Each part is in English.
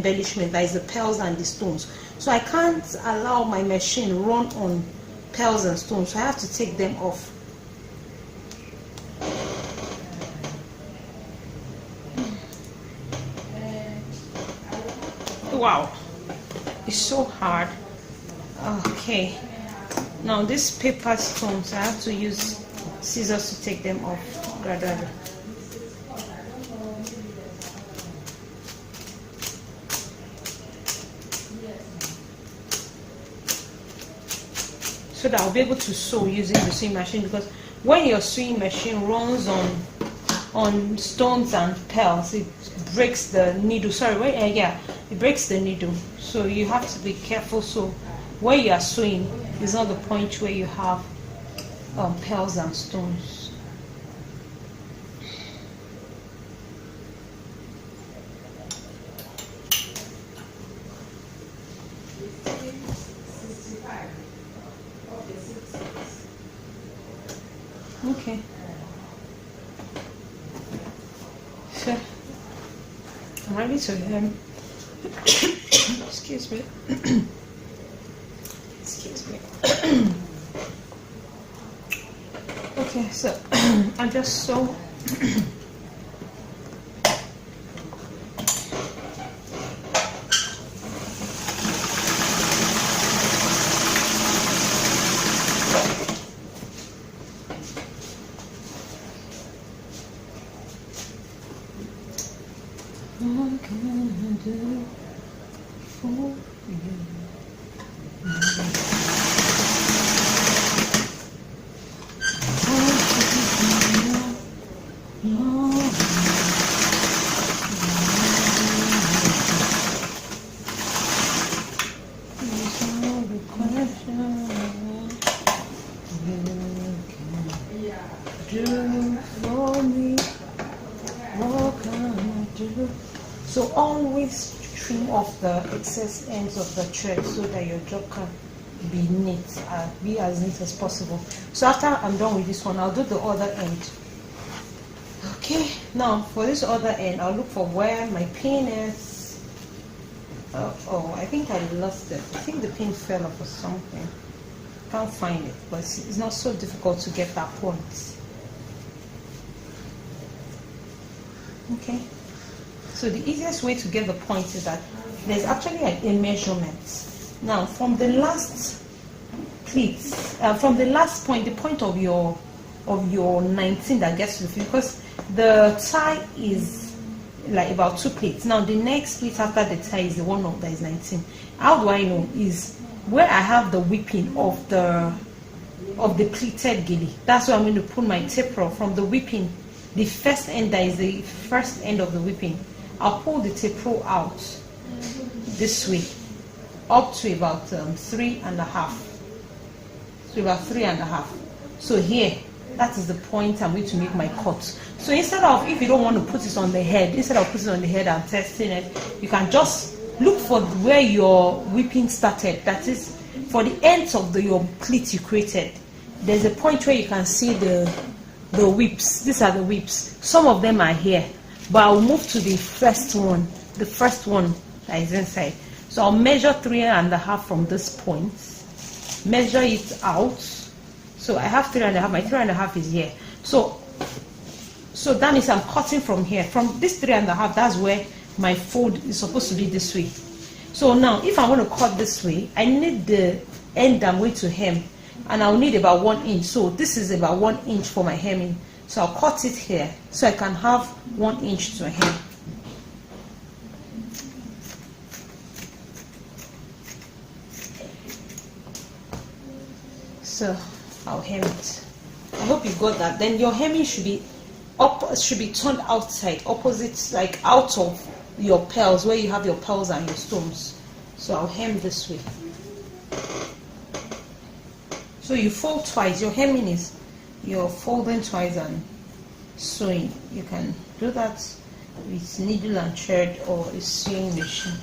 embellishment, that is the pearls and the stones. So I can't allow my machine run on pearls and stones, so I have to take them off. Wow, it's so hard. Okay, now these paper stones, I have to use scissors to take them off gradually. So that I'll be able to sew using the sewing machine, because when your sewing machine runs on stones and pearls, it breaks the needle. Sorry, yeah, it breaks the needle. So you have to be careful. So when you are sewing, is not the point where you have pearls and stones. Okay. So I'm ready to excuse me. Excuse me. Okay, so I just sew. What can I do for you? So always trim off the excess ends of the thread so that your job can be neat, be as neat as possible. So after I'm done with this one, I'll do the other end. Okay, now for this other end, I'll look for where my pin is. Oh, I think I lost it. I think the pin fell off or something. Can't find it, but it's not so difficult to get that point. Okay. So the easiest way to get the point is that there's actually a measurement. Now, from the last pleat, from the last point, the point of your 19 that gets to the 50, because the tie is like about 2 pleats. Now, the next pleat after the tie is the one that is 19. How do I know? Is where I have the whipping of the pleated gilly. That's where I'm going to put my tape roll from the whipping. The first end, that is the first end of the whipping. I'll pull the tape roll out this way up to about 3.5. So about 3.5. So here, that is the point I'm going to make my cut. So instead of, if you don't want to put it on the head, instead of putting it on the head and testing it, you can just look for where your whipping started. That is for the ends of your pleat you created. There's a point where you can see the whips. These are the whips. Some of them are here, but I'll move to the first one that is inside. So I'll measure 3.5 from this point, measure it out. So I have 3.5, my 3.5 is here. So that means I'm cutting from here. From this 3.5, that's where my fold is supposed to be this way. So now, if I want to cut this way, I need the end I'm going to hem, and I'll need about 1 inch. So this is about 1 inch for my hemming. So I'll cut it here so I can have 1 inch to hem. So I'll hem it. I hope you got that. Then your hemming should be turned outside, opposite, like out of your pearls, where you have your pearls and your stones. So I'll hem this way. So you fold twice. Your hemming is you're folding twice and sewing. You can do that with needle and thread or a sewing machine.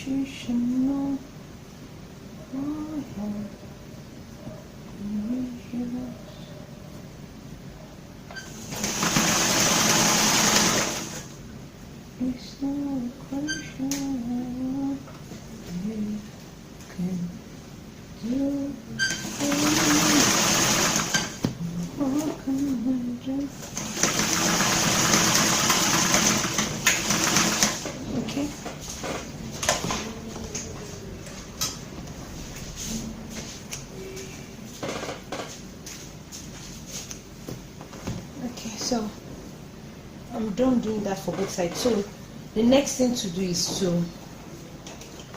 You should know it's not a question you can do. What can I do? Okay. So I'm done doing that for both sides. So the next thing to do is to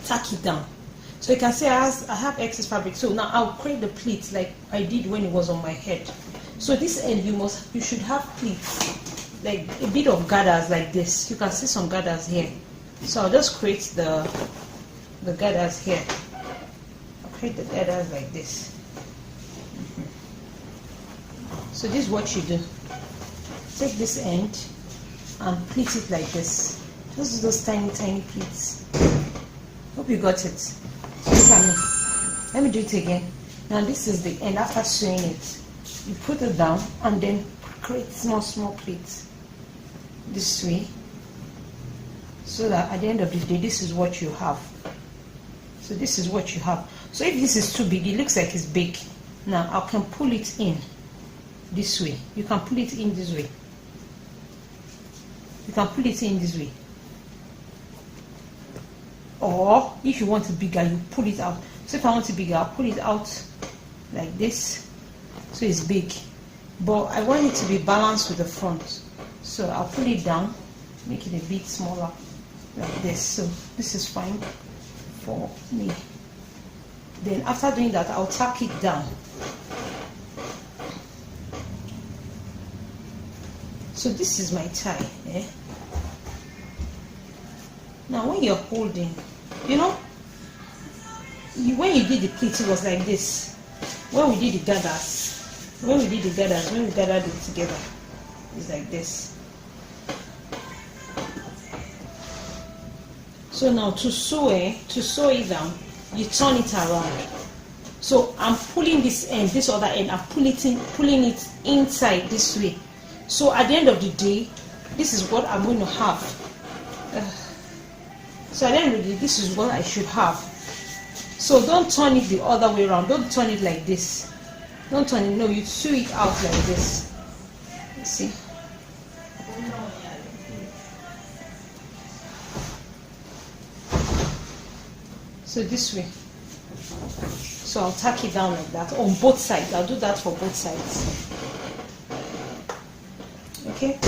tack it down. So you can see I have excess fabric. So now I'll create the pleats like I did when it was on my head. So this end you should have pleats, like a bit of gathers like this. You can see some gathers here. So I'll just create the gathers here. I'll create the gathers like this. So this is what you do. Take this end and pleat it like this. Just those tiny pleats. Hope you got it. Look at me. Let me do it again. Now this is the end. After sewing it, you put it down and then create small pleats this way, so that at the end of the day this is what you have. So this is what you have. So if this is too big, it looks like it's big. Now I can pull it in this way. You can pull it in this way. You can pull it in this way. Or if you want it bigger, you pull it out. So if I want it bigger, I'll pull it out like this. So it's big. But I want it to be balanced with the front. So I'll pull it down, make it a bit smaller like this. So this is fine for me. Then after doing that, I'll tack it down. So this is my tie. Eh? Now when you're holding, you know, when you did the pleat, it was like this. When we did the gathers, when we gathered it together, it's like this. So now to sew it down, you turn it around. So I'm pulling this end, this other end, I'm pulling it inside this way. So at the end of the day, this is what I'm going to have. So at the end of the day, this is what I should have. So don't turn it the other way around. Don't turn it like this. Don't turn it. No, you sew it out like this. You see? So this way. So I'll tack it down like that on both sides. I'll do that for both sides. Okay.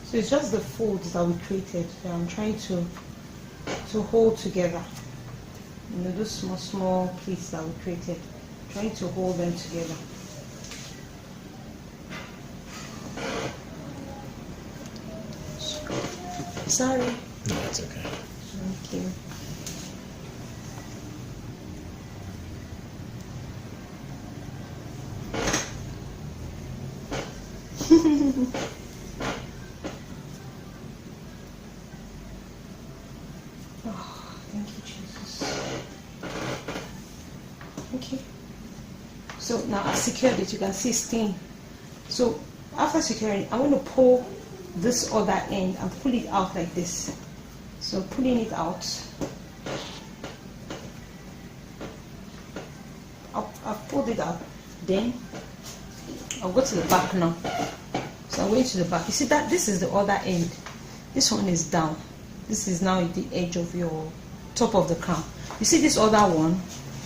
So it's just the folds that we created that I'm trying to hold together. You know, those small pleats that we created, trying to hold them together. Sorry. No, it's okay. Thank you. Oh, thank you, Jesus. Okay. So now I've secured it. You can see stain. So after securing, I'm going to pull this other end and pull it out like this. So pulling it out, I've pulled it out. Then I'll go to the back now. So I'm going to the back. You see that this is the other end. This one is down. This is now at the edge of your top of the crown. You see this other one?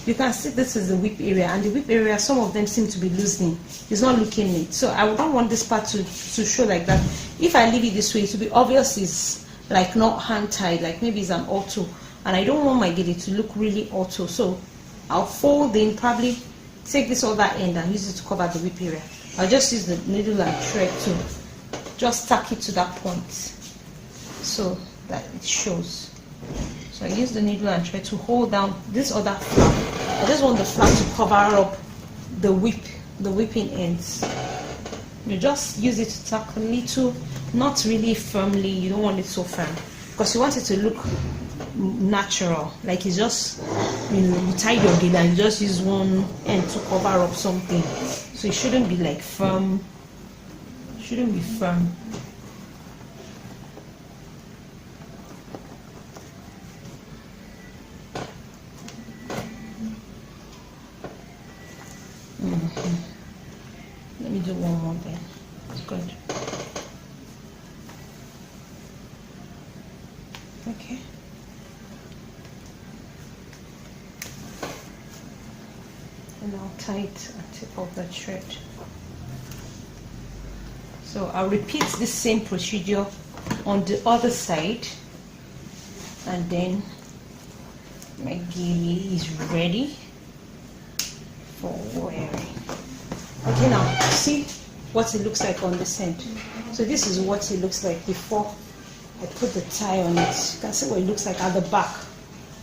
You can see this is the whip area, and the whip area, some of them seem to be loosening. It's not looking neat. So I don't want this part to show like that. If I leave it this way, it will be obvious it's like not hand tied, like maybe it's an auto. And I don't want my gele to look really auto. So I'll fold in, probably take this other end and use it to cover the whip area. I'll just use the needle and thread to just tack it to that point so that it shows. So I use the needle and thread to hold down this other flap. I just want the flap to cover up the whipping ends. You just use it to tack a little, not really firmly. You don't want it so firm because you want it to look natural, like it's just, you know, you tie your gele and you just use one end to cover up something. So it shouldn't be like firm. Shouldn't be firm. Let me do one more then. It's good. Okay. And I'll tie it at the tip of the thread. So I'll repeat this same procedure on the other side, and then my gele is ready for wearing. Okay, now see what it looks like on this end. So this is what it looks like before I put the tie on it. You can see what it looks like at the back.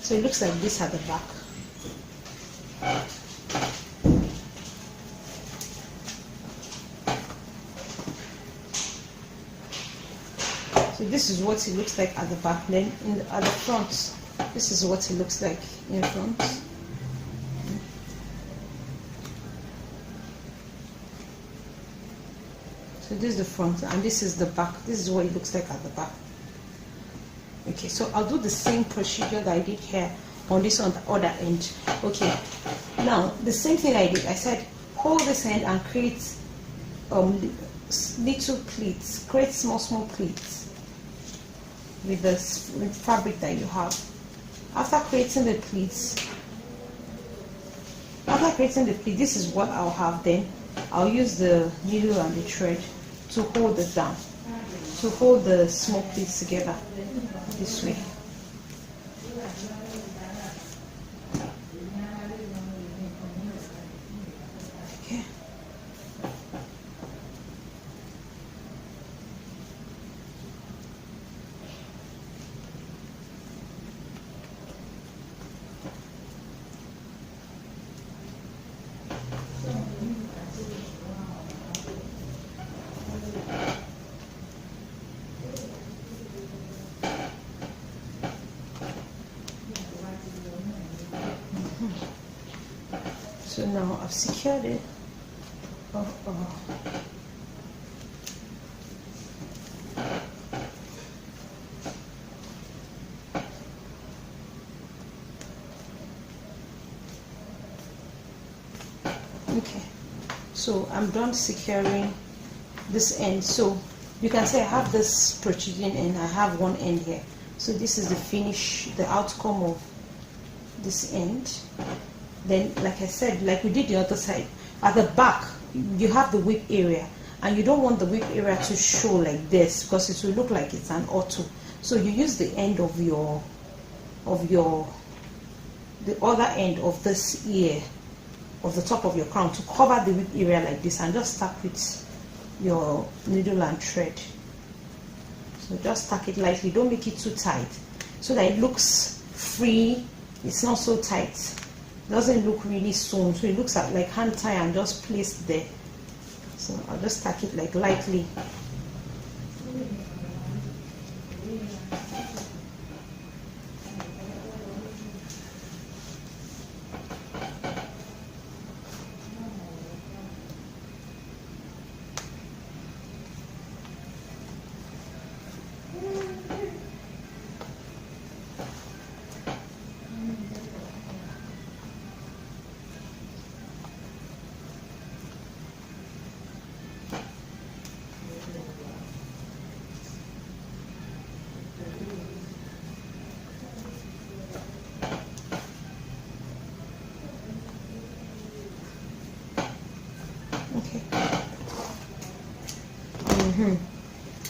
So it looks like this at the back. So this is what it looks like at the back. Then at the front, this is what it looks like in front. So this is the front and this is the back. This is what it looks like at the back. Okay, so I'll do the same procedure that I did here on this on the other end. Okay, now the same thing I did. I said hold this end and create little pleats. Create small pleats with the fabric that you have. After creating the pleats, this is what I'll have then. I'll use the needle and the thread to hold it down, to hold the small pleats together this way. Okay. So now I've secured it. Okay, so I'm done securing this end. So you can say I have this protruding end, I have one end here. So this is the finish, the outcome of this end. Then, like I said, like we did the other side, at the back you have the whip area, and you don't want the whip area to show like this because it will look like it's an auto. So you use the end of the other end of this ear of the top of your crown to cover the whip area like this, and just tack with your needle and thread. So just tack it lightly, don't make it too tight so that it looks free. It's not so tight. Doesn't look really sewn, so it looks like hand tie and just placed there. So I'll just tack it like lightly.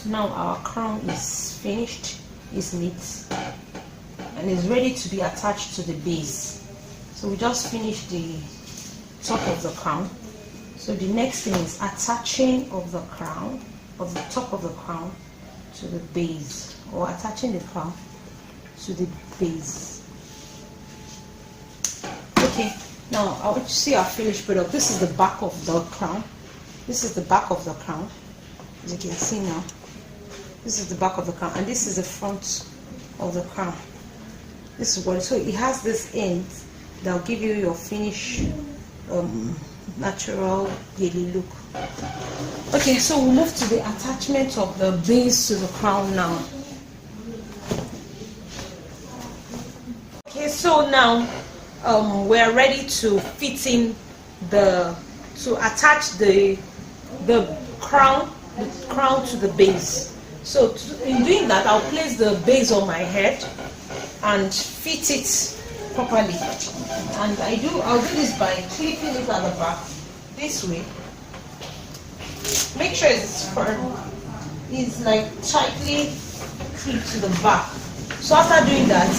Now our crown is finished, is neat, and is ready to be attached to the base. So we just finished the top of the crown. So the next thing is attaching of the crown, of the top of the crown to the base, or attaching the crown to the base. Okay, now I want you to see our finished product. This is the back of the crown. This is the back of the crown. As you can see now, this is the back of the crown, and this is the front of the crown. This is what, so it has this end that will give you your finish, natural daily look. Okay, so we'll move to the attachment of the base to the crown now. Okay, so now we're ready to fit in to attach the crown to the base. So in doing that, I'll place the base on my head and fit it properly. And I'll do this by clipping it at the back this way. Make sure it's firm. It's like tightly clipped to the back. So after doing that,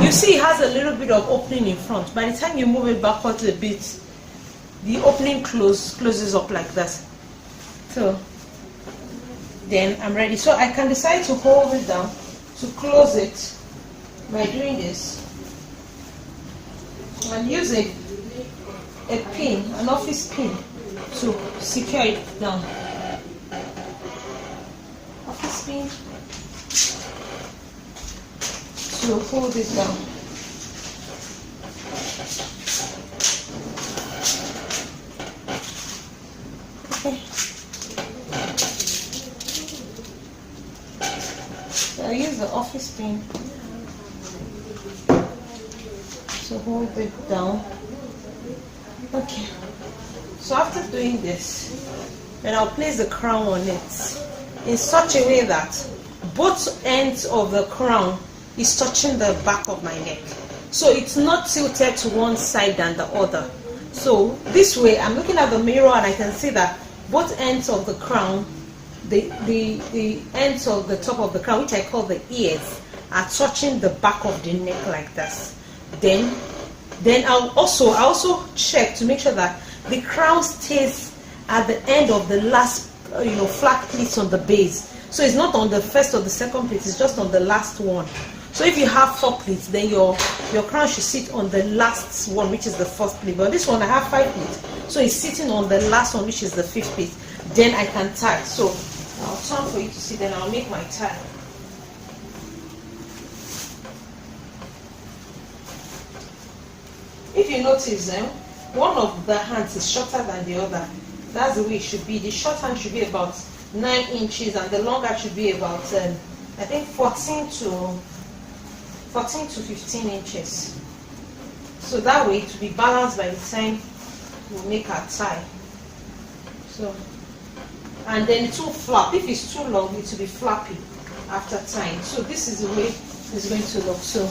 you see it has a little bit of opening in front. By the time you move it backwards a bit, the opening closes up like that. So then I'm ready. So I can decide to hold it down to close it by doing this. I'm using a pin, an office pin, to secure it down. Office pin to hold it down. Okay. So I use the office pin to hold it down. Okay, so after doing this, then I'll place the crown on it in such a way that both ends of the crown is touching the back of my neck, so it's not tilted to one side than the other. So this way I'm looking at the mirror and I can see that both ends of the crown, the ends of the top of the crown, which I call the ears, are touching the back of the neck like this. Then I also check to make sure that the crown stays at the end of the last flat pleats on the base. So it's not on the first or the second pleat, it's just on the last one. So if you have 4 pleats, then your crown should sit on the last one, which is the first pleat. But this one I have 5 pleats, so it's sitting on the last one, which is the 5th pleat. Then I can tie. So I'll turn for you to see, then I'll make my tie. If you notice, one of the hands is shorter than the other. That's the way it should be. The short hand should be about 9 inches, and the longer should be about, I think, 14 to 15 inches. So that way it will be balanced by the time we make our tie. So, and then it will flap. If it's too long, it will be flappy after tying. So this is the way it's going to look. So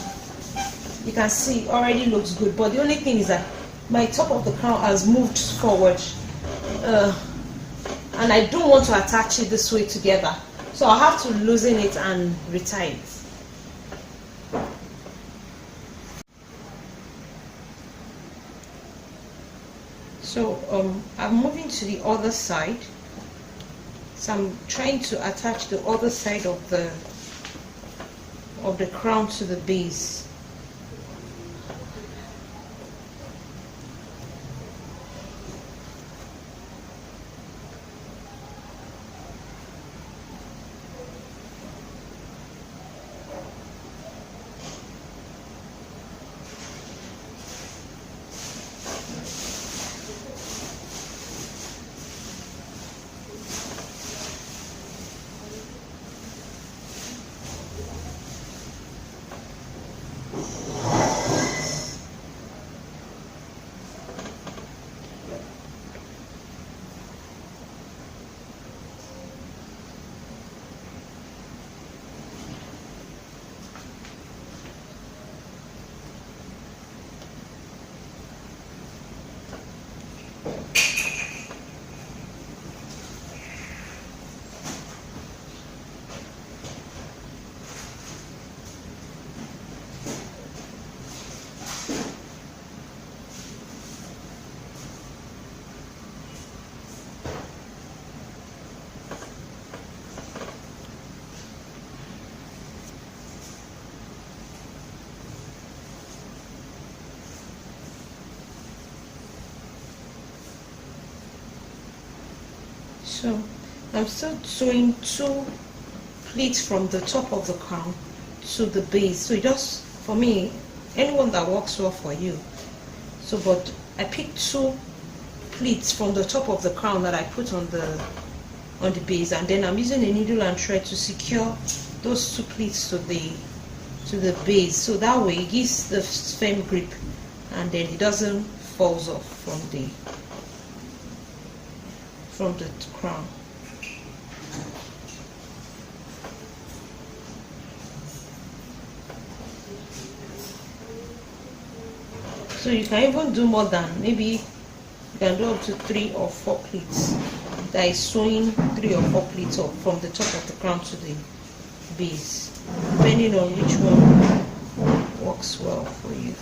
you can see it already looks good, but the only thing is that my top of the crown has moved forward, and I don't want to attach it this way together, so I'll have to loosen it and retie it. So I'm moving to the other side, so I'm trying to attach the other side of the crown to the base. So I'm still sewing 2 pleats from the top of the crown to the base. So just for me, anyone that works well for you. So but I picked 2 pleats from the top of the crown that I put on the base, and then I'm using a needle and thread to secure those 2 pleats to the base, so that way it gives the firm grip and then it doesn't falls off from the crown. So you can even do more than, maybe you can do up to 3 or 4 pleats. That is sewing 3 or 4 pleats up from the top of the crown to the base, depending on which one works well for you.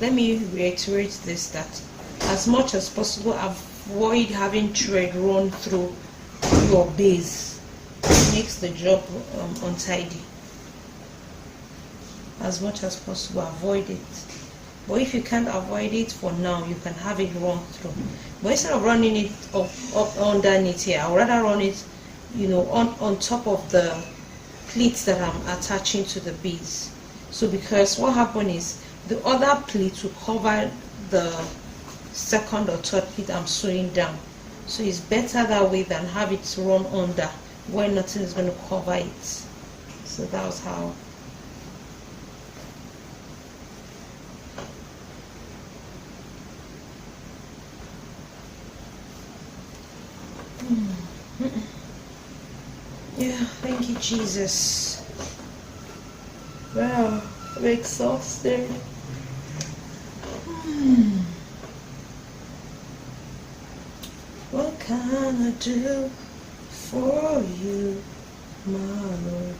Let me reiterate this, that as much as possible avoid having thread run through your base. It makes the job untidy. As much as possible, avoid it. But if you can't avoid it for now, you can have it run through. But instead of running it up underneath here, I'd rather run it, on top of the pleats that I'm attaching to the base. So because what happened is, the other pleat will cover the second or third pleat I'm sewing down. So it's better that way than have it run under where nothing is going to cover it. So that was how. Yeah, thank you, Jesus. Wow, I'm exhausted. What can I do for you, my Lord?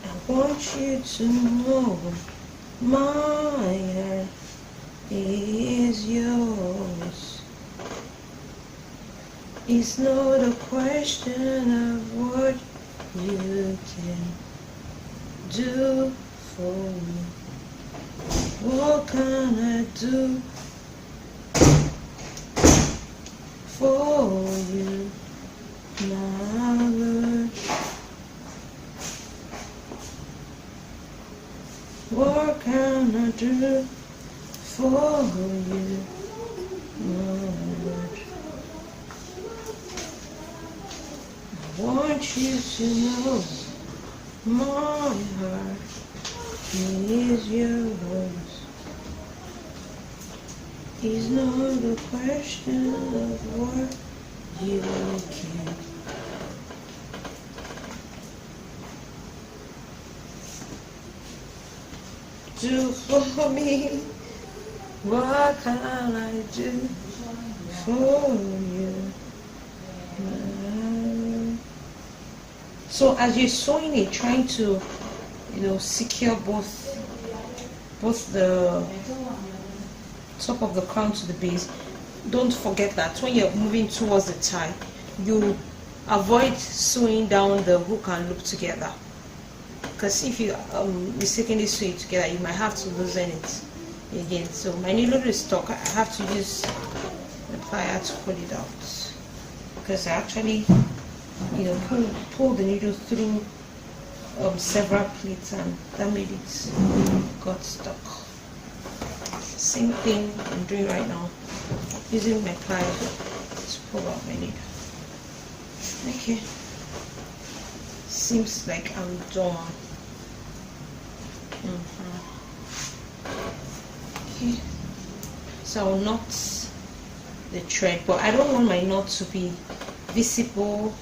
I want you to know my heart is yours. It's not a question of what you can do for me. What can I do for you, my Lord? What can I do for you, my Lord? I want you to know my heart is yours. It's not a question of what you can do for me. What can I do for you? So as you're sewing it, trying to, secure both the top of the crown to the base, don't forget that when you're moving towards the tie, you avoid sewing down the hook and loop together, because if you mistakenly sew it together, you might have to loosen it again. So my needle is stuck. I have to use the plier to pull it out, because I actually pull the needle through several pleats, and that made it got stuck. Same thing I'm doing right now, using my plier to pull out my needle. Okay, seems like I'm done. Okay, so I'll knot the thread, but I don't want my knot to be visible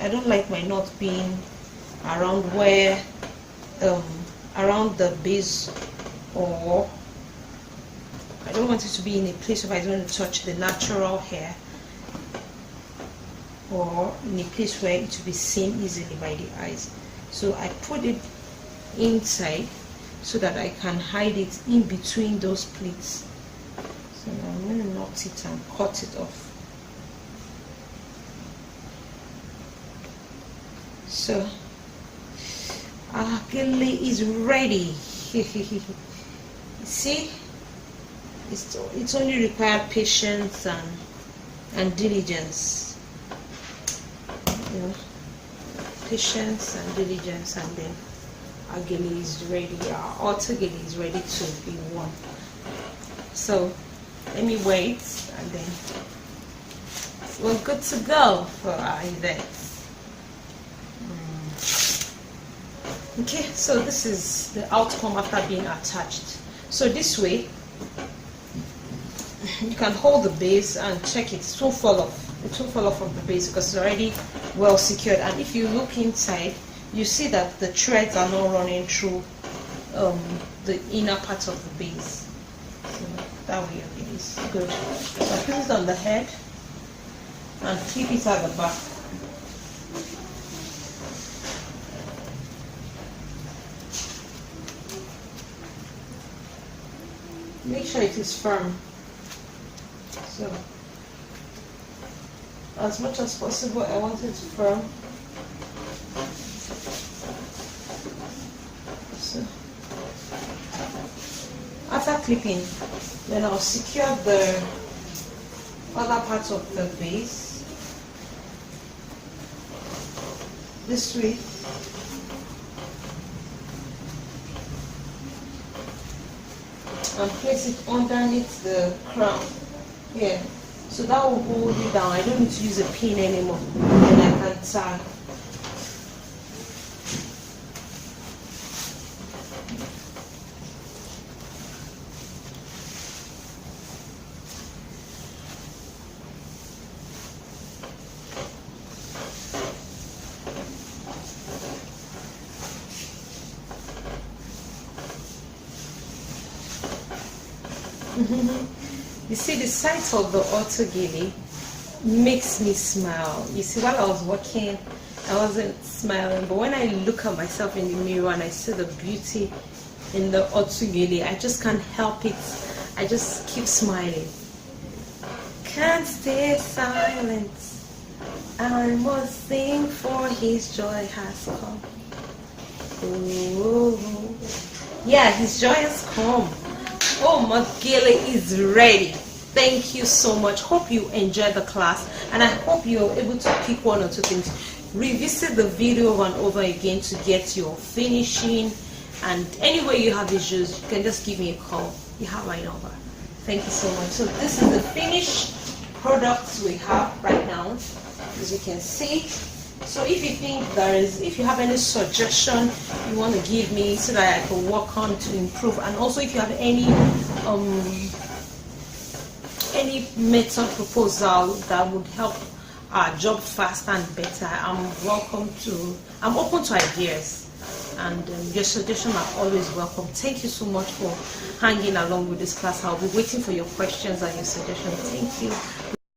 I don't like my knot being around where around the base, or I don't want it to be in a place where I don't want to touch the natural hair, or in a place where it will be seen easily by the eyes. So I put it inside so that I can hide it in between those pleats. So now I'm going to knot it and cut it off. So our gele is ready. See, it's only required patience and diligence. You know, patience and diligence, and then our gele is ready. Our outer gele is ready to be worn. So let me wait, and then we're good to go for our event. Okay, so this is the outcome after being attached. So this way, you can hold the base and check it. It won't fall off. It won't fall off from the base because it's already well secured. And if you look inside, you see that the threads are not running through the inner part of the base. So that way it is good. So I put it on the head and clip it at the back. Make sure it is firm. So, as much as possible, I want it firm. So, after clipping, then I'll secure the other part of the base this way. And place it underneath the crown here, so that will hold it down. I don't need to use a pin anymore, and I can tie. You see, the sight of the outer gele makes me smile. You see, while I was working, I wasn't smiling, but when I look at myself in the mirror and I see the beauty in the outer gele, I just can't help it. I just keep smiling. Can't stay silent. I must sing, for his joy has come. Ooh. Yeah, his joy has come. Oh, my gele is ready. Thank you so much. Hope you enjoyed the class, and I hope you're able to pick one or two things. Revisit the video over and over again to get your finishing, and anywhere you have issues, you can just give me a call. You have my number. Thank you so much. So this is the finished products we have right now, as you can see. So if you think if you have any suggestion you want to give me so that I can work on to improve, and also if you have any method proposal that would help our job faster and better, I'm open to ideas, and your suggestions are always welcome. Thank you so much for hanging along with this class. I'll be waiting for your questions and your suggestions. Thank you.